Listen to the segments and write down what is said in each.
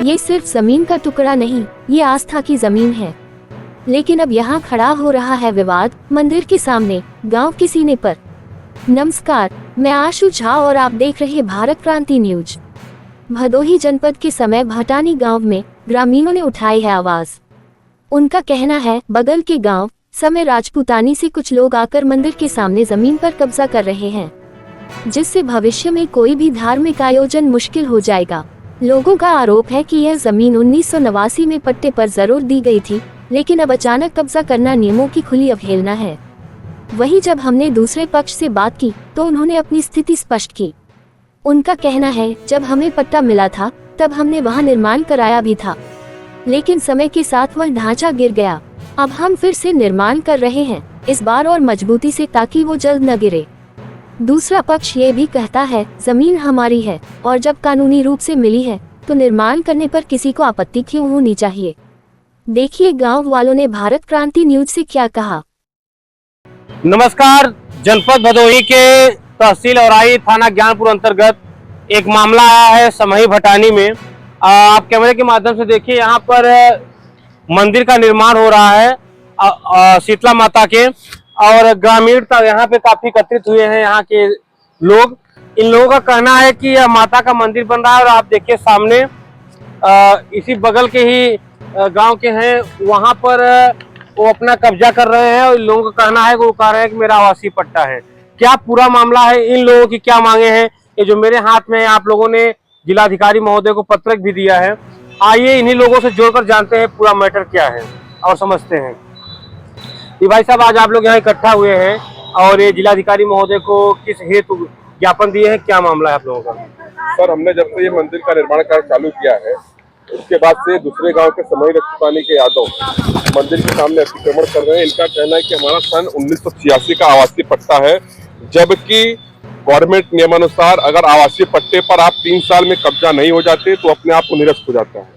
ये सिर्फ जमीन का टुकड़ा नहीं, ये आस्था की जमीन है। लेकिन अब यहाँ खड़ा हो रहा है विवाद, मंदिर के सामने, गांव के सीने पर। नमस्कार, मैं आशु झा और आप देख रहे भारत क्रांति न्यूज। भदोही जनपद के समय भटानी गांव में ग्रामीणों ने उठाई है आवाज। उनका कहना है, बगल के गांव समय राजपूतानी से कुछ लोग आकर मंदिर के सामने जमीन पर कब्जा कर रहे हैं, जिससे भविष्य में कोई भी धार्मिक आयोजन मुश्किल हो जाएगा। लोगों का आरोप है कि यह जमीन 1989 में पट्टे पर जरूर दी गई थी, लेकिन अब अचानक कब्जा करना नियमों की खुली अवहेलना है। वहीं जब हमने दूसरे पक्ष से बात की तो उन्होंने अपनी स्थिति स्पष्ट की। उनका कहना है, जब हमें पट्टा मिला था तब हमने वहां निर्माण कराया भी था, लेकिन समय के साथ वह ढांचा गिर गया। अब हम फिर से निर्माण कर रहे हैं, इस बार और मजबूती से, ताकि वो जल्द न गिरे। दूसरा पक्ष ये भी कहता है, जमीन हमारी है और जब कानूनी रूप से मिली है तो निर्माण करने पर किसी को आपत्ति क्यों होनी चाहिए। देखिए गांव वालों ने भारत क्रांति न्यूज से क्या कहा। नमस्कार, जनपद भदोही के तहसील औराई थाना ज्ञानपुर अंतर्गत एक मामला आया है समही भटानी में। आप कैमरे के माध्यम से देखिए, यहाँ पर मंदिर का निर्माण हो रहा है शीतला माता के, और ग्रामीण यहाँ पे काफी एकत्रित हुए हैं। यहाँ के लोग, इन लोगों का कहना है कि यह माता का मंदिर बन रहा है और आप देखिए सामने इसी बगल के ही गांव के हैं, वहां पर वो अपना कब्जा कर रहे हैं। और इन लोगों का कहना है, वो कह रहे हैं कि मेरा आवासीय पट्टा है। क्या पूरा मामला है, इन लोगों की क्या मांगे हैं, ये जो मेरे हाथ में है, आप लोगों ने जिलाधिकारी महोदय को पत्रक भी दिया है। आइए इन्हीं लोगों से जोड़कर जानते हैं पूरा मैटर क्या है और समझते हैं। भाई साहब, आज आप लोग यहाँ इकट्ठा हुए हैं और ये जिलाधिकारी महोदय को किस हेतु ज्ञापन दिए हैं, क्या मामला है आप लोगों का? सर, हमने जब से ये मंदिर का निर्माण कार्य चालू किया है, उसके बाद से दूसरे गांव के समही राजपूतानी के यादव मंदिर के सामने अतिक्रमण कर रहे हैं। इनका कहना है कि हमारा सन 1986 का आवासीय पट्टा है, जबकि गवर्नमेंट नियमानुसार अगर आवासीय पट्टे पर आप 3 साल में कब्जा नहीं हो जाते तो अपने आप को निरस्त हो जाता है।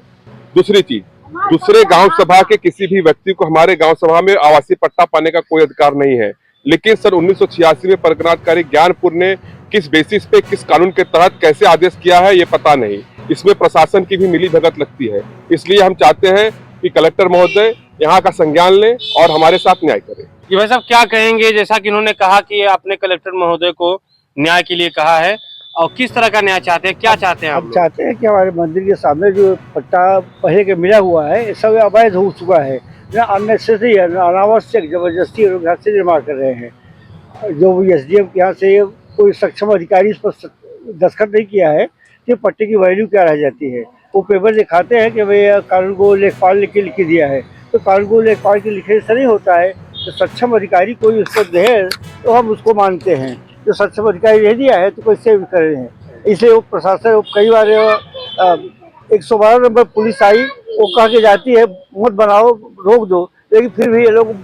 दूसरी चीज, दूसरे गांव सभा के किसी भी व्यक्ति को हमारे गांव सभा में आवासीय पट्टा पाने का कोई अधिकार नहीं है। लेकिन सन 1986 में परगनाधिकारी ज्ञानपुर ने किस बेसिस पे, किस कानून के तहत कैसे आदेश किया है, ये पता नहीं। इसमें प्रशासन की भी मिली भगत लगती है। इसलिए हम चाहते हैं कि कलेक्टर महोदय यहाँ का संज्ञान लें और हमारे साथ न्याय करें। जी भाई साहब, क्या कहेंगे, जैसा कि उन्होंने कहा कि आपने कलेक्टर महोदय को न्याय के लिए कहा है, और किस तरह का न्याय चाहते हैं, क्या चाहते हैं आप? चाहते हैं कि हमारे मंदिर के सामने जो पट्टा पहले के मिला हुआ है, सब अवैध हो चुका है, अननेसेसरी है, अनावश्यक जबरदस्ती लोग यहाँ से निर्माण कर रहे हैं। जो SDM के यहाँ से कोई सक्षम अधिकारी इस पर दस्तखत नहीं किया है कि पट्टे की वैल्यू क्या रह जाती है। वो पेपर दिखाते हैं कि भाई कानून को लेखपाल लिख के दिया है, तो कानून को लेखपाल के लिखने से नहीं होता है। तो सक्षम अधिकारी कोई उसको दे तो हम उसको मानते हैं, जो सक्षम अधिकारी दे दिया है तो कैसे कर रहे हैं। इसलिए वो प्रशासन कई बार 112 नंबर पुलिस आई, वो कह के जाती है मत बनाओ, रोक दो, लेकिन फिर भी ये लोग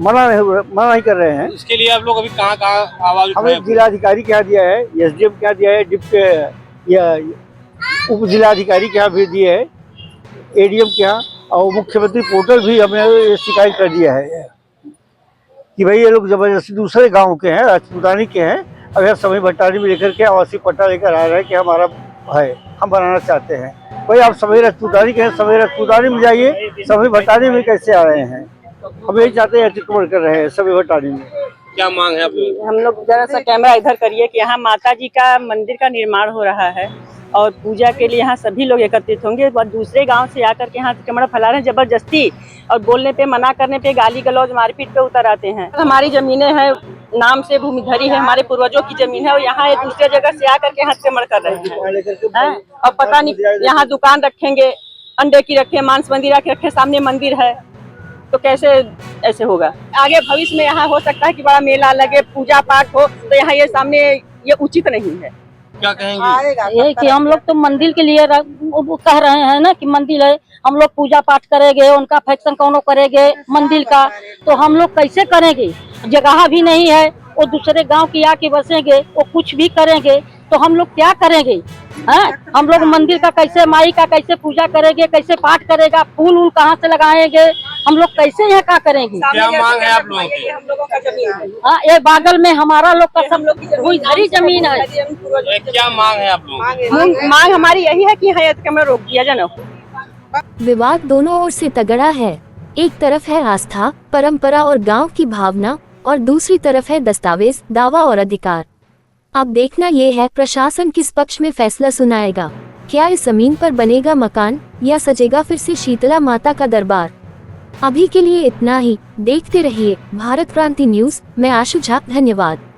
मना नहीं कर रहे हैं। इसके लिए आप लोग अभी कहाँ आवाज उठाए? हमें जिलाधिकारी के यहाँ दिया है, SDM के यहाँ दिया है, उप जिलाधिकारी के यहाँ भी दिए है, ADM के यहाँ, और मुख्यमंत्री पोर्टल भी हमने शिकायत कर दिया है कि भाई ये लोग जबरदस्ती दूसरे गांव के हैं, राजपूतानी के हैं, अब यहाँ समही भटानी में लेकर के आवासीय पट्टा लेकर आ रहे हैं कि हमारा है, हम बनाना चाहते हैं। भाई आप समही राजपूतानी के हैं, समही राजपूतानी में जाइए, समही भटानी में कैसे आ रहे हैं? हम यही चाहते हैं, अतिक्रमण कर रहे हैं समही भटानी में। क्या मांग है आप लोग? हम लोग जरा सा कैमरा इधर करिए कि यहाँ माता जी का मंदिर का निर्माण हो रहा है और पूजा के लिए यहाँ सभी लोग एकत्रित होंगे, और दूसरे गांव से आकर के यहाँ अतिक्रमण फैला रहे हैं जबरदस्ती, और बोलने पे, मना करने पे गाली गलौज मारपीट पे उतर आते हैं। हमारी जमीनें हैं, नाम से भूमिधरी है, हमारे पूर्वजों की जमीन है, और यहाँ ये दूसरे जगह से आकर के अतिक्रमण कर रहे हैं। और पता नहीं यहाँ दुकान रखेंगे, अंडे की रखे, मांस मंदिर रखे, सामने मंदिर है, तो कैसे ऐसे होगा? आगे भविष्य में यहाँ हो सकता है कि बड़ा मेला लगे, पूजा पाठ हो, तो यहाँ ये सामने ये उचित नहीं है। क्या कहेंगे? ये कि हम लोग तो मंदिर के लिए कह रहे हैं ना कि मंदिर है, हम लोग पूजा पाठ करेंगे, उनका फंक्शन कौन करेंगे मंदिर का, तो हम लोग कैसे करेंगे? जगह भी नहीं है, वो दूसरे गांव की आके बसेंगे, वो कुछ भी करेंगे, तो हम लोग क्या करेंगे? हैं? हम लोग मंदिर का कैसे, माई का कैसे पूजा करेंगे, कैसे पाठ करेगा, फूल उल कहाँ से लगाएंगे, हम लोग कैसे यहाँ क्या करेंगे? क्या मांग है आप लोगों की? हम लोगों का जमीन है। हाँ, ये बागल में हमारा लोग का सब भूमिधरी जमीन है। क्या मांग है आप लोगों की? मांग हमारी यही है कि यहाँ अतिक्रमण रोक दिया जाए ना। विवाद दोनों ओर से तगड़ा है। एक तरफ है आस्था, परंपरा और गांव की भावना, और दूसरी तरफ है दस्तावेज, दावा और अधिकार। अब देखना ये है प्रशासन किस पक्ष में फैसला सुनाएगा। क्या इस जमीन पर बनेगा मकान या सजेगा फिर से शीतला माता का दरबार। अभी के लिए इतना ही। देखते रहिए भारत क्रांति न्यूज। मैं आशु झा। धन्यवाद।